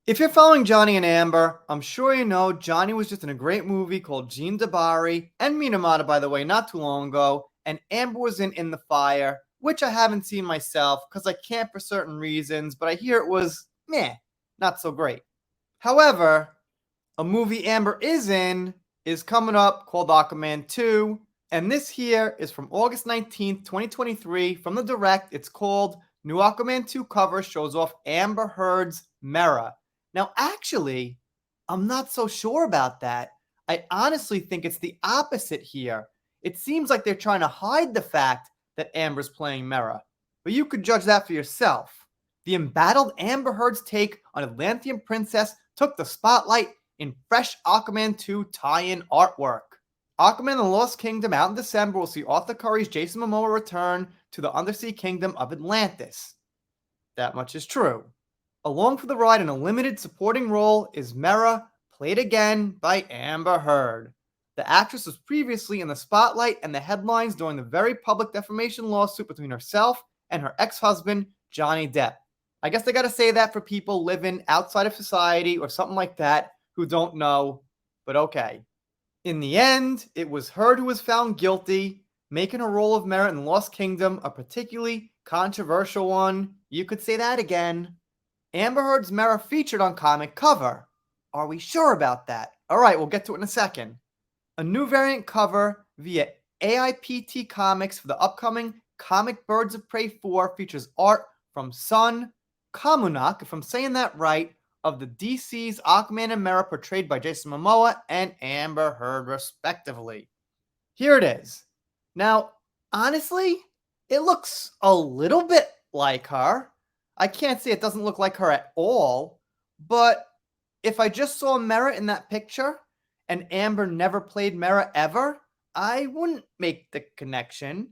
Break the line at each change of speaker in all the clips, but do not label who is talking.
If you're following Johnny and Amber, I'm sure you know Johnny was just in a great movie called Gene Dabari and Mera, by the way, not too long ago, and Amber was in The Fire, which I haven't seen myself because I can't for certain reasons, but I hear it was meh, not so great. However, a movie Amber is in is coming up called Aquaman 2, and this here is from August 19th, 2023, from the direct. It's called New Aquaman 2 cover shows off Amber Heard's Mera. Now, actually, I'm not so sure about that. I honestly think it's the opposite here. It seems like they're trying to hide the fact that Amber's playing Mera, but you could judge that for yourself. The embattled Amber Heard's take on Atlantean Princess took the spotlight in fresh Aquaman 2 tie-in artwork. Aquaman and the Lost Kingdom out in December will see Arthur Curry's Jason Momoa return to the undersea kingdom of Atlantis. That much is true. Along for the ride in a limited supporting role is Mera, played again by Amber Heard. The actress was previously in the spotlight and the headlines during the very public defamation lawsuit between herself and her ex-husband, Johnny Depp. I guess they gotta say that for people living outside of society or something like that who don't know, but okay. In the end, it was Heard who was found guilty, making her role of Mera in the Lost Kingdom a particularly controversial one. You could say that again. Amber Heard's Mera featured on comic cover. Are we sure about that? Alright, we'll get to it in a second. A new variant cover via AIPT Comics for the upcoming comic Birds of Prey 4 features art from Sun Kamunak, if I'm saying that right, of the DC's Aquaman and Mera portrayed by Jason Momoa and Amber Heard respectively. Here it is. Now, honestly, it looks a little bit like her. I can't say it doesn't look like her at all, but if I just saw Mera in that picture and Amber never played Mera ever, I wouldn't make the connection.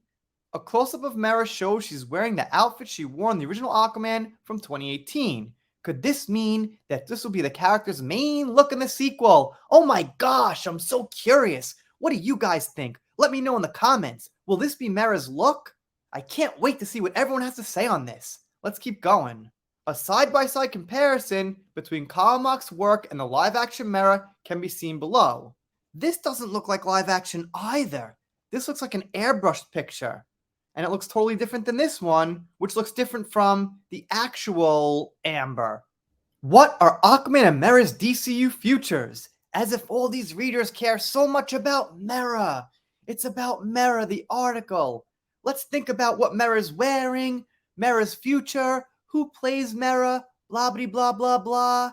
A close-up of Mera shows she's wearing the outfit she wore in the original Aquaman from 2018. Could this mean that this will be the character's main look in the sequel? Oh my gosh, I'm so curious. What do you guys think? Let me know in the comments. Will this be Mera's look? I can't wait to see what everyone has to say on this. Let's keep going. A side-by-side comparison between Kamak's work and the live-action Mera can be seen below. This doesn't look like live-action either. This looks like an airbrushed picture. And it looks totally different than this one, which looks different from the actual Amber. What are Aquaman and Mera's DCU futures? As if all these readers care so much about Mera. It's about Mera, the article. Let's think about what Mera's wearing, Mera's future, who plays Mera, blah blah blah blah blah.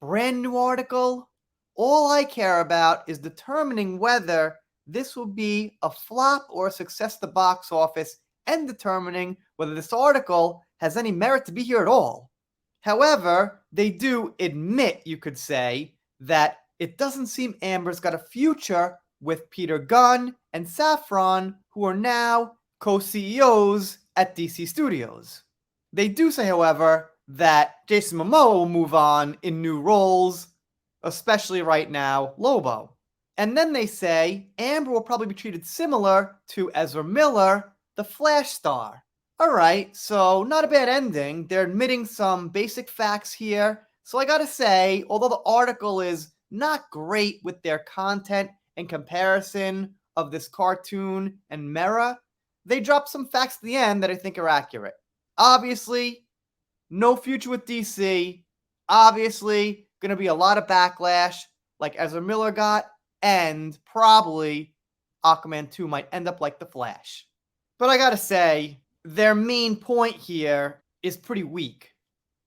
Brand new article. All I care about is determining whether this will be a flop or a success at the box office and determining whether this article has any merit to be here at all. However, they do admit, you could say, that it doesn't seem Amber's got a future with Peter Gunn and Safran, who are now co-CEOs at DC Studios. They do say, however, that Jason Momoa will move on in new roles, especially right now, Lobo. And then they say Amber will probably be treated similar to Ezra Miller, the Flash star. Alright, so not a bad ending. They're admitting some basic facts here. So I gotta say, although the article is not great with their content in comparison of this cartoon and Mera, they drop some facts at the end that I think are accurate. Obviously, no future with DC. Obviously, gonna be a lot of backlash like Ezra Miller got. And probably Aquaman 2 might end up like The Flash. But I gotta say, their main point here is pretty weak.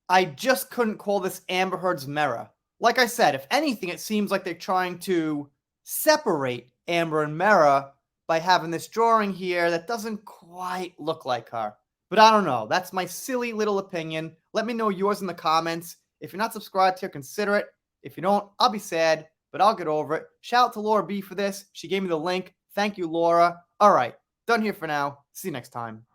I just couldn't call this Amber Heard's Mera. Like I said, if anything, it seems like they're trying to separate Amber and Mera by having this drawing here that doesn't quite look like her. But I don't know. That's my silly little opinion. Let me know yours in the comments. If you're not subscribed here, consider it. If you don't, I'll be sad, but I'll get over it. Shout out to Laura B for this. She gave me the link. Thank you, Laura. All right, done here for now. See you next time.